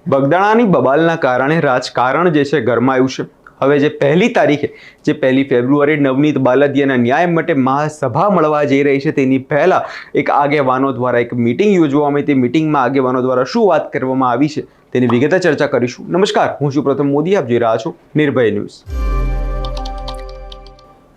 બગદાણાની બબાલના કારણે રાજકારણ જે છે ગરમાયું છે। હવે જે 1 તારીખે જે 1 ફેબ્રુઆરી નવનીત બાલદિયાના ન્યાય માટે મહાસભા મળવા જઈ રહી છે તેની પહેલા એક આગેવાનો દ્વારા એક મીટિંગ યોજવામાં આવી। તે મીટિંગમાં આગેવાનો દ્વારા શું વાત કરવામાં આવી છે તેની વિગતે ચર્ચા કરીશું। નમસ્કાર, હું છું પ્રથમ મોદી, આપ જોઈ રહ્યા છો નિર્ભય ન્યૂઝ।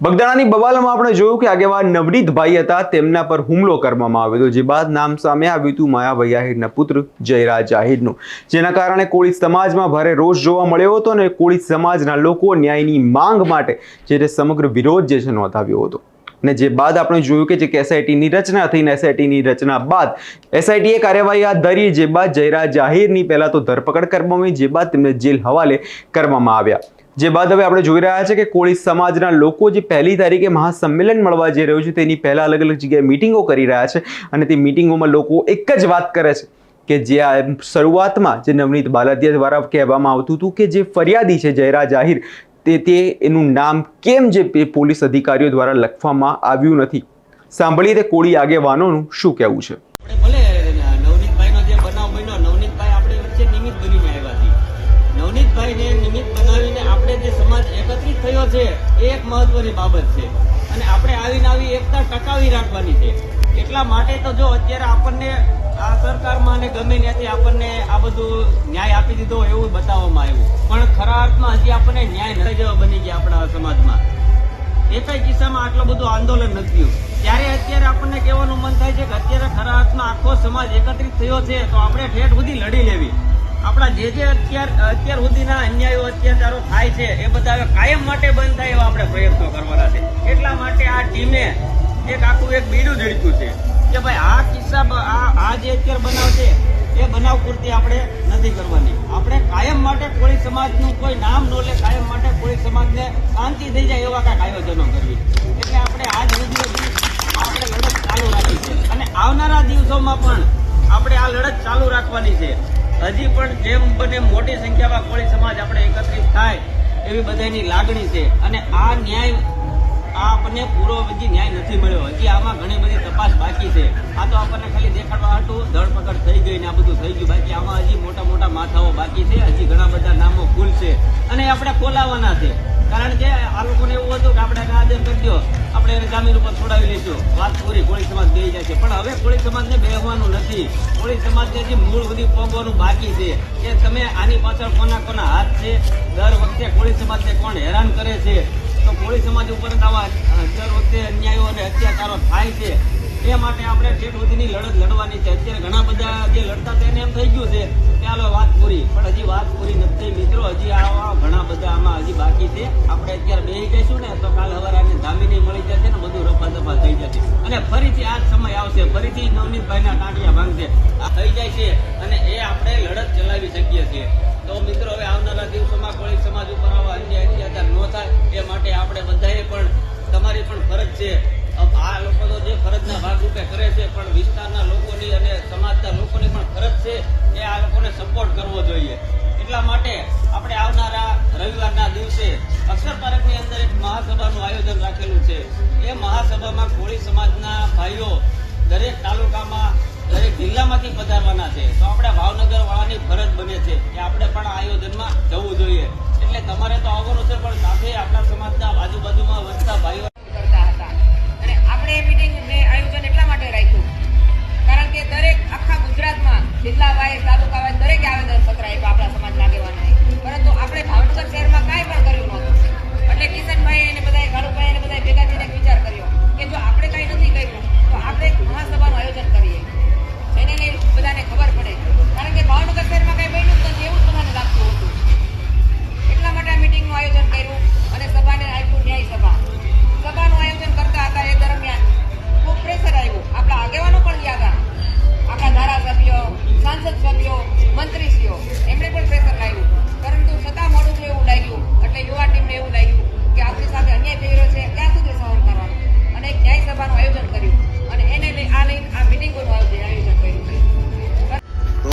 બગદાણાની બબાલમાં આપણે જોયું કે આગેવાન નવનીતભાઈ હતા, તેમના પર હુમલો કરવામાં આવ્યો હતો, જે બાદ નામ સામે આવ્યું હતું માયાભાઈ આહિરના પુત્ર જયરાજ આહિરનું, જેના કારણે કોળી સમાજમાં ભારે રોષ જોવા મળ્યો હતો અને કોળી સમાજના લોકો ન્યાયની માંગ માટે જે સમગ્ર વિરોધ જે છે નોંધાવ્યો હતો। અને જે બાદ આપણે જોયું કે જે એસઆઈટીની રચના થઈને એસઆઈટીની રચના બાદ એસઆઈટીએ કાર્યવાહી હાથ ધરી, જે બાદ જયરાજ આહિરની પહેલા તો ધરપકડ કરવામાં આવી, જે બાદ તેમને જેલ હવાલે કરવામાં આવ્યા। જે બાદ હવે આપણે જોઈ રહ્યા છે કે કોળી સમાજના લોકો જે 1 તારીખે મહાસંમેલન મળવા જઈ રહ્યું છે તેની પહેલા અલગ અલગ જગ્યાએ મીટિંગો કરી રહ્યા છે અને તે મીટિંગોમાં લોકો એક જ વાત કરે છે કે જે આ શરૂઆતમાં જે નવનીત બાલદિયા દ્વારા કહેવામાં આવતું હતું કે જે ફરિયાદી છે જયરાજ આહિર તે એનું નામ કેમ જે પોલીસ અધિકારીઓ દ્વારા લખવામાં આવ્યું નથી। સાંભળીએ તે કોળી આગેવાનોનું શું કહેવું છે। નવનીતભાઈને નિમિત્ત બનાવીને આપણે જે સમાજ એકત્રિત થયો છે એ એક મહત્વની બાબત છે અને આપણે આવી એકતા ટકાવી રાખવાની છે। એટલા માટે તો જો અત્યારે આપણને આ સરકારમાં અને ગમે ત્યાંથી આપણને આ બધું ન્યાય આપી દીધો એવું બતાવવામાં આવ્યું, પણ ખરા અર્થમાં હજી આપણને ન્યાય ન જેવા બની ગયા આપણા સમાજમાં। એકેય કિસ્સામાં આટલું બધું આંદોલન નથી થયું, ત્યારે અત્યારે આપણને કહેવાનું મન થાય છે કે અત્યારે ખરા અર્થમાં આખો સમાજ એકત્રિત થયો છે તો આપણે ઠેઠ સુધી લડી લેવી। આપણા જે અત્યાર સુધીના અન્યાયો અત્યાચારો થાય છે એ બધા કાયમ માટે બંધ થાય એવા આપણે પ્રયત્નો કરવાના છે। એટલા માટે આ ટીમે એક આખું બીડું ઝડપ્યું છે કે ભાઈ આ કિસ્સા આ જે અત્યારે બનાવ છે એ બનાવ પૂરતી આપણે નથી કરવાની। આપણે કાયમ માટે કોળી સમાજનું કોઈ નામ ન લે, કાયમ માટે કોળી સમાજને શાંતિ થઈ જાય એવા કાંઈક આયોજનો કરવી। એટલે આપણે આ જ આપણે લડત ચાલુ રાખી છે અને આવનારા દિવસોમાં પણ આપણે આ લડત ચાલુ રાખવાની છે। હજી પણ જેમ બને મોટી સંખ્યામાં કોળી સમાજ આપણે એકત્રિત થાય એવી બધાની લાગણી છે અને આ ન્યાય આપણને પૂરો હજી ન્યાય નથી મળ્યો, હજી આમાં ઘણી બધી તપાસ બાકી છે। આ તો આપણને ખાલી દેખાડવા હતું ધરપકડ થઈ ગઈ ને આ બધું થઈ ગયું, બાકી આમાં હજી મોટા મોટા માથાઓ બાકી છે, હજી ઘણા બધા નામો ખુલશે અને આપણે ખોલાવાના છે। કારણ કે આ લોકોને એવું હતું કે આપણે આદેશ કરી દો, આપણે એને જામીન ઉપર છોડાવી લઈશું, વાત પૂરી, કોળી સમાજ બેસી જાય છે। પણ હવે કોળી સમાજને બેહવાનું નથી, કોળી સમાજને જે મૂળ સુધી પહોંચવાનું બાકી છે કે તમે આની પાછળ કોના હાથ છે, દર વખતે કોળી સમાજને કોણ હેરાન કરે છે, તો કોળી સમાજ ઉપર આવા દર વખતે અન્યાયો અને અત્યાચારો થાય છે, એ માટે આપણે ઠેઠ સુધીની લડત લડવાની છે। અત્યારે ઘણા બધા જે લડતા તેને એમ થઈ ગયું છે ચાલો વાત પૂરી, પણ હજી વાત પૂરી નથી મિત્રો, હજી આવા ઘણા બધા આમાં હજી બાકી છે। આપણે અત્યારે બેસી જઈશું ને તો કાલ હવારાને જામીન મળી જશે ને બધું રફા દફા થઈ જશે અને ફરીથી આ જ સમય આવશે, ફરીથી નવનીતભાઈના ટાંટિયા ભાંગશે, આ થઈ જાય છે અને એ આપણે લડત ચલાવી શકીએ છીએ। તો મિત્રો હવે આવનારા દિવસોમાં કોળી સમાજ ઉપર આવા અન્યાય અત્યાચાર ન થાય એ માટે આપણે બધાએ પણ તમારી પણ ફરજ છે। આ લોકો તો જે ફરજના ભાગરૂપે કરે છે, પણ વિસ્તારના લોકોની અને સમાજના લોકોની પણ ફરજ છે એ આ લોકોને સપોર્ટ કરવો જોઈએ। એટલા માટે આપણે આવનારા રવિવારના દિવસે અક્ષર પાર્કની અંદર એક મહાસભાનું આયોજન રાખેલું છે। એ મહાસભામાં કોળી સમાજના ભાઈઓ દરેક તાલુકામાં દરેક જિલ્લામાંથી પધારવાના છે, તો આપણે ભાવનગર વાળાની ફરજ બને છે કે આપણે પણ આ આયોજનમાં જવું જોઈએ। એટલે તમારે તો આવવાનું છે, પણ સાથે આપણા સમાજના આજુબાજુમાં વસતા ભાઈઓ આયોજન એટલા માટે રાખ્યું કારણ કે દરેક આખા ગુજરાતમાં જિલ્લા વાઇઝ તાલુકા વાઇઝ દરેક આવેદન પત્ર આપ્યા આપણા સમાજના આગેવાનોએ, પરંતુ આપણે ભાવનગર શહેરમાં કાંઈ પણ કર્યું નહોતું। એટલે કિશનભાઈ અને બધા કાળુભાઈ અને બધા ભેગા થઈને વિચાર કર્યો કે જો આપણે કાંઈ નથી કર્યું તો આપણે એક મહાસભાનું આયોજન કરીએ, જેને લઈ બધાને ખબર પડે, કારણ કે ભાવનગર શહેરમાં કાંઈ બન્યું નથી એવું જ બધાને લાગતું હતું। એટલા માટે આ મિટિંગનું આયોજન કર્યું અને સભાને આપ્યું ન્યાય સભા। સભાનું આયોજન કરતા હતા એ દરમિયાન ખૂબ પ્રેશર આવ્યું, આપણા આગેવાનો પણ ગયા હતા, આપણા ધારાસભ્યો, સાંસદ સભ્યો, મંત્રીશ્રીઓ એમણે પણ પ્રેશર લાવ્યું, પરંતુ છતાં મોડું થયું એવું લાગ્યું। એટલે યુવા ટીમને એવું લાગ્યું કે આપણી સાથે અન્યાય થઈ રહ્યો છે, ક્યાં સુધી સહન કરવાનું, અને એક ન્યાય સભાનું આયોજન કર્યું અને એને લઈને આ મિટિંગોનું આયોજન કર્યું છે। તો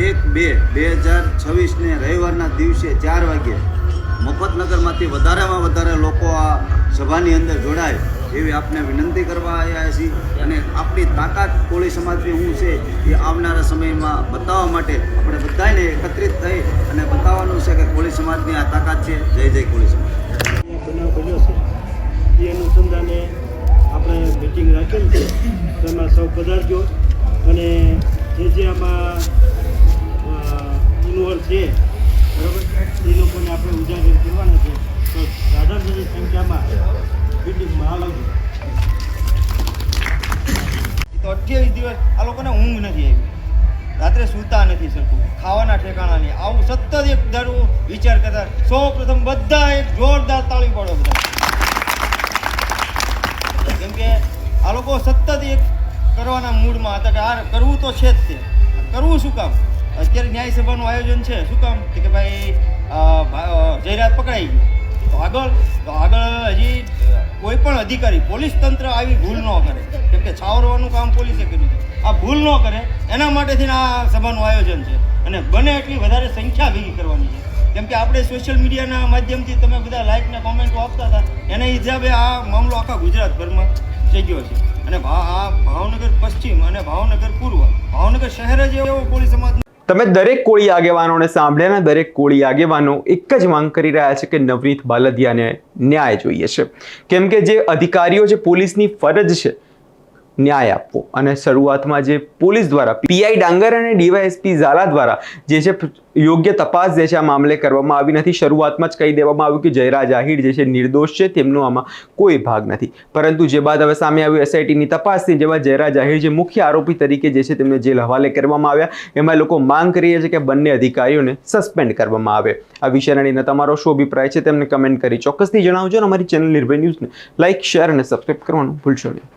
1/2/2026 રવિવારના દિવસે 4 વાગ્યે મફતનગરમાંથી વધારેમાં વધારે લોકો આ સભાની અંદર જોડાય એવી આપને વિનંતી કરવા આવ્યા છીએ અને આપણી તાકાત કોળી સમાજની શું છે એ આવનારા સમયમાં બતાવવા માટે આપણે બધાને થઈ અને બતાવવાનું છે કે કોળી સમાજની આ તાકાત છે. જય જય કોળી સમાજ. બનાવ બન્યો છે એ અનુસંધાને આપણે મિટિંગ રાખેલ છે. તેમાં સૌ પધારજો અને જે આમાં ઇન્વોલ્વ છે બરાબર એ લોકોને આપણે ઉજાગર કરવાના છે. તો વધારે સંખ્યામાં મિટિંગમાં હાલવજો. તો 28 દિવસ આ લોકોને ઊંઘ નથી આવી, રાત્રે સૂતા નથી સરખું, ખાવાના ઠેકાણા નહીં. આવું સતત એક ધારું વિચાર કરતા સૌ પ્રથમ બધા એક જોરદાર તાળી પાડો બધા, કેમ કે આ લોકો સતત એક કરવાના મૂડમાં હતા કે આ કરવું તો છે જ. તે કરવું શું કામ? અત્યારે ન્યાય સભાનું આયોજન છે, શું કામ કે ભાઈ જયરાજ પકડાઈ ગયું તો આગળ હજી કોઈ પણ અધિકારી પોલીસ તંત્ર આવી ભૂલ ન કરે, કેમ કે છાવરવાનું કામ પોલીસે કર્યું છે. આ ભૂલ ન કરે એના માટેથી આ સભાનું આયોજન છે અને બને એટલી વધારે સંખ્યા ભેગી કરવાની છે. કેમ કે આપણે સોશિયલ મીડિયાના માધ્યમથી તમે બધા લાઇક ને કોમેન્ટો આપતા હતા, એના હિસાબે આ મામલો આખા ગુજરાતભરમાં થઈ ગયો છે. અને આ ભાવનગર પશ્ચિમ અને ભાવનગર પૂર્વ, ભાવનગર શહેર જ એવો કોળી સમાજ. તમે દરેક કોળી આગેવાનોને સાંભળ્યા ને દરેક કોળી આગેવાનો એક જ માંગ કરી રહ્યા છે કે નવનીત બાલદિયાને ન્યાય જોઈએ છે. કેમ કે જે અધિકારીઓ, જે પોલીસની ફરજ છે ન્યાય આપવો, અને શરૂઆતમાં જે પોલીસ દ્વારા પીઆઈ ડાંગર અને ડીવાયએસપી ઝાલા દ્વારા જે છે યોગ્ય તપાસ જે છે આ મામલે કરવામાં આવી નથી. શરૂઆતમાં જ કહી દેવામાં આવ્યું કે જયરાજ આહિર જે છે નિર્દોષ છે, તેમનો આમાં કોઈ ભાગ નથી. પરંતુ જે બાદ હવે સામે આવ્યું એસઆઈટીની તપાસથી, જેમાં જયરાજ આહિર જે મુખ્ય આરોપી તરીકે જે છે તેમને જેલ હવાલે કરવામાં આવ્યા, એમાં લોકો માંગ કરી રહ્યા છે કે બંને અધિકારીઓને સસ્પેન્ડ કરવામાં આવે. આ વિષયને લઈને તમારો શું અભિપ્રાય છે તેમને કમેન્ટ કરી ચોક્કસથી જણાવજો. અને અમારી ચેનલ નિર્ભય ન્યૂઝને લાઇક, શેર અને સબસ્ક્રાઈબ કરવાનું ભૂલશો નહીં.